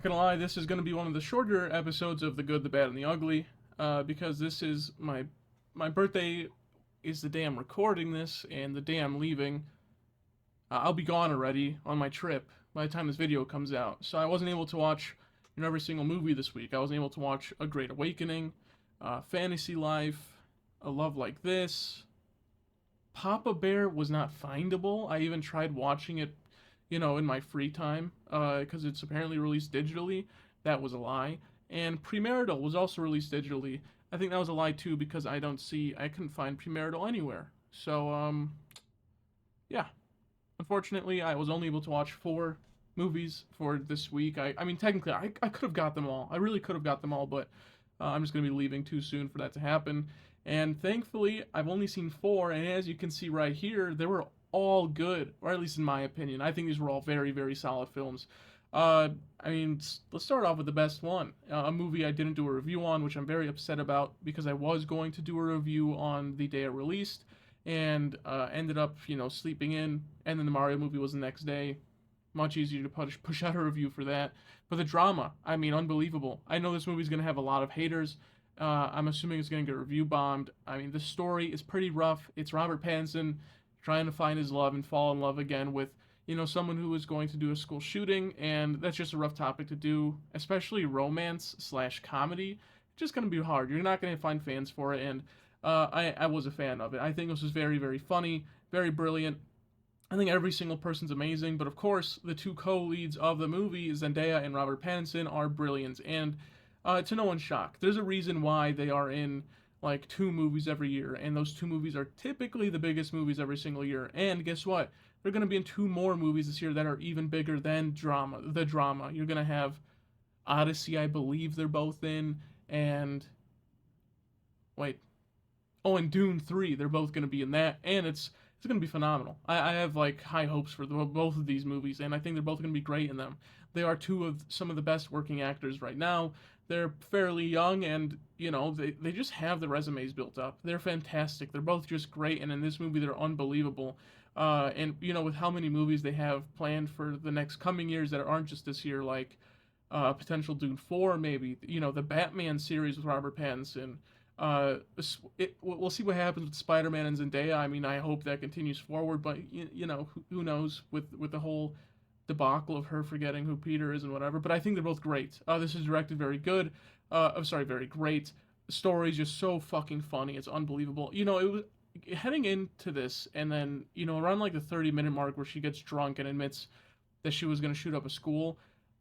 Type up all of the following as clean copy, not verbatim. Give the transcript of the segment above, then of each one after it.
gonna lie, this is gonna be one of the shorter episodes of The Good, the Bad, and the Ugly, because this is my birthday is the day I'm recording this, and the day I'm leaving. I'll be gone already on my trip by the time this video comes out, so I wasn't able to watch every single movie this week. I wasn't able to watch A Great Awakening, Fantasy Life, A Love Like This. Papa Bear was not findable. I even tried watching it, in my free time, because it's apparently released digitally. That was a lie. And Premarital was also released digitally. I think that was a lie too because I couldn't find Premarital anywhere. So, yeah. Unfortunately, I was only able to watch 4 movies for this week. I mean, technically, I could have got them all. I really could have got them all, but I'm just going to be leaving too soon for that to happen. And thankfully, I've only seen 4, and as you can see right here, they were all good, or at least in my opinion. I think these were all very, very solid films. I mean, let's start off with the best one. A movie I didn't do a review on, which I'm very upset about because I was going to do a review on the day it released, and ended up, sleeping in. And then the Mario movie was the next day. Much easier to push out a review for that. But the drama, I mean, unbelievable. I know this movie's gonna have a lot of haters. I'm assuming it's gonna get review bombed. I mean, the story is pretty rough. It's Robert Pattinson trying to find his love and fall in love again with someone who is going to do a school shooting, and that's just a rough topic to do, especially romance slash comedy. It's just gonna be hard. You're not gonna find fans for it, and I was a fan of it. I think this was very, very funny, very brilliant. I think every single person's amazing, but of course, the 2 co-leads of the movie, Zendaya and Robert Pattinson, are brilliant. And to no one's shock, there's a reason why they are in like 2 movies every year, and those 2 movies are typically the biggest movies every single year. And guess what? They're going to be in 2 more movies this year that are even bigger than the drama. You're going to have Odyssey, I believe they're both in, and wait, oh, and Dune 3, they're both going to be in that, and it's going to be phenomenal. I have like high hopes for both of these movies, and I think they're both going to be great in them. They are some of the best working actors right now. They're fairly young, and they just have the resumes built up. They're fantastic. They're both just great, and in this movie they're unbelievable. And with how many movies they have planned for the next coming years that aren't just this year, like potential Dune 4, maybe the Batman series with Robert Pattinson. We'll see what happens with Spider-Man and Zendaya. I mean, I hope that continues forward, but who knows with the whole debacle of her forgetting who Peter is and whatever. But I think they're both great. This is directed very good. I'm sorry, very great. The story's just so fucking funny. It's unbelievable. It was heading into this, and then around like the 30-minute mark where she gets drunk and admits that she was going to shoot up a school.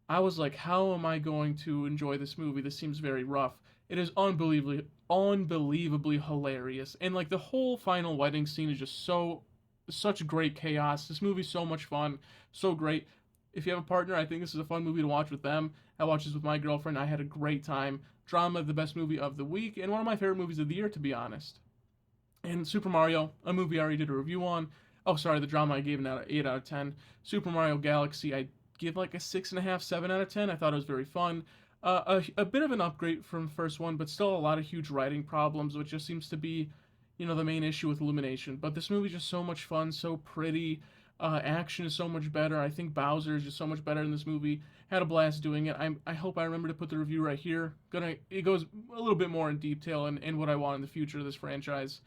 I was like, how am I going to enjoy this movie? This seems very rough. It is unbelievably hilarious. And like the whole final wedding scene is just such great chaos. This movie's so much fun, so great. If you have a partner, I think this is a fun movie to watch with them. I watched this with my girlfriend. I had a great time. Drama, the best movie of the week, and one of my favorite movies of the year, to be honest. And Super Mario, a movie I already did a review on. Oh, sorry, the drama I gave an 8 out of 10. Super Mario Galaxy, I give like a 6.5, 7 out of 10. I thought it was very fun. A bit of an upgrade from the first one, but still a lot of huge writing problems, which just seems to be, the main issue with Illumination. But this movie's just so much fun, so pretty. Action is so much better. I think Bowser is just so much better in this movie. Had a blast doing it. I hope I remember to put the review right here. It goes a little bit more in detail and what I want in the future of this franchise.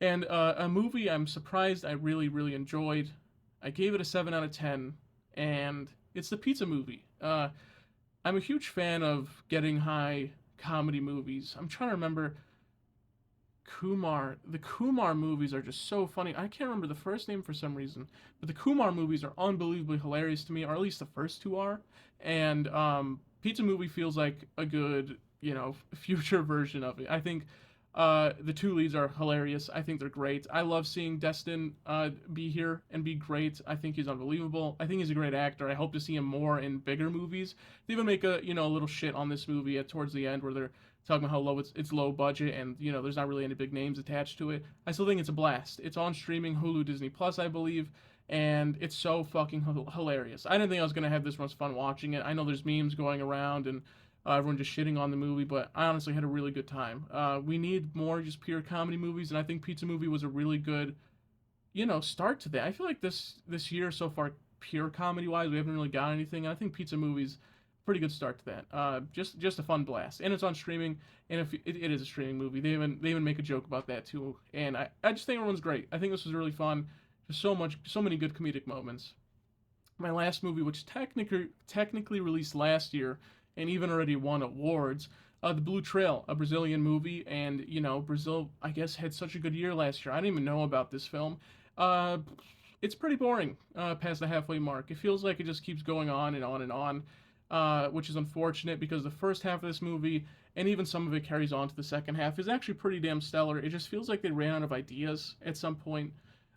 And a movie I'm surprised I really, really enjoyed. I gave it a 7 out of 10, and it's the Pizza Movie. I'm a huge fan of getting high comedy movies. I'm trying to remember Kumar. The Kumar movies are just so funny. I can't remember the first name for some reason, but the Kumar movies are unbelievably hilarious to me, or at least the first 2 are. And Pizza Movie feels like a good, future version of it. I think the 2 leads are hilarious. I think they're great. I love seeing Destin be here and be great. I think he's unbelievable. I think he's a great actor. I hope to see him more in bigger movies. They even make a little shit on this movie towards the end where they're talking about how it's low budget and there's not really any big names attached to it. I still think it's a blast. It's on streaming Hulu Disney Plus, I believe, and it's so fucking hilarious. I didn't think I was gonna have this much fun watching it. I know there's memes going around and everyone just shitting on the movie, but I honestly had a really good time. We need more just pure comedy movies, and I think Pizza Movie was a really good, start to that. I feel like this year so far, pure comedy wise, we haven't really got anything. And I think Pizza Movies pretty good start to that. Just a fun blast, and it's on streaming. And if it is a streaming movie, they even make a joke about that too. And I just think everyone's great. I think this was really fun. Just so many good comedic moments. My last movie, which technically released last year, and even already won awards, The Blue Trail, a Brazilian movie, and Brazil, I guess, had such a good year last year. I didn't even know about this film. Uh, it's pretty boring past the halfway mark. It feels like it just keeps going on and on and on, which is unfortunate because the first half of this movie, and even some of it carries on to the second half, is actually pretty damn stellar. It just feels like they ran out of ideas at some point.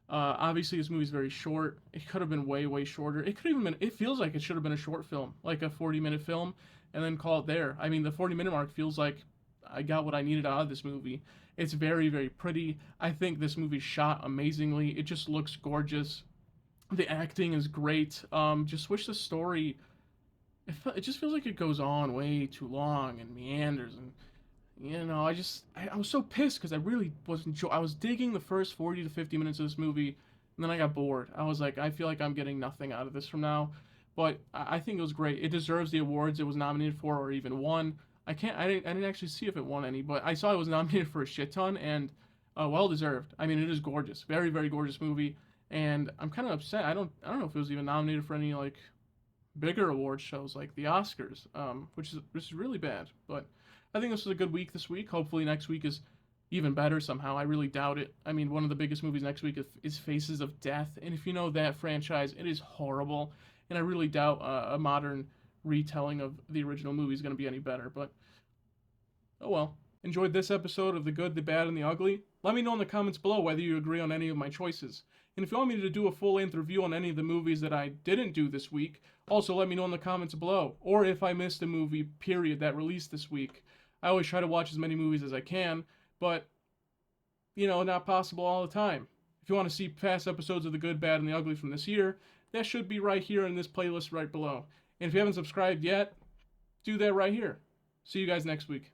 Obviously, this movie's very short. It could have been way, way shorter. It could even been. It feels like it should have been a short film, like a 40-minute film, and then call it there. I mean, the 40-minute mark feels like I got what I needed out of this movie. It's very, very pretty. I think this movie's shot amazingly. It just looks gorgeous. The acting is great. Just wish the story. It just feels like it goes on way too long and meanders, and I was so pissed because I really was I was digging the first 40 to 50 minutes of this movie, and then I got bored. I was like, I feel like I'm getting nothing out of this from now. But I think it was great. It deserves the awards it was nominated for, or even won. I didn't actually see if it won any, but I saw it was nominated for a shit ton, and well deserved. I mean, it is gorgeous, very, very gorgeous movie, and I'm kind of upset. I don't know if it was even nominated for any like bigger award shows like the Oscars, which is really bad. But I think this was a good week this week. Hopefully next week is even better somehow. I really doubt it. I mean, one of the biggest movies next week is Faces of Death, and if you know that franchise, it is horrible, and I really doubt a modern retelling of the original movie is going to be any better. But oh well. Enjoyed this episode of The Good, the Bad, and the Ugly? Let me know in the comments below whether you agree on any of my choices. And if you want me to do a full-length review on any of the movies that I didn't do this week, also let me know in the comments below. Or if I missed a movie, period, that released this week. I always try to watch as many movies as I can, but, not possible all the time. If you want to see past episodes of The Good, Bad, and the Ugly from this year, that should be right here in this playlist right below. And if you haven't subscribed yet, do that right here. See you guys next week.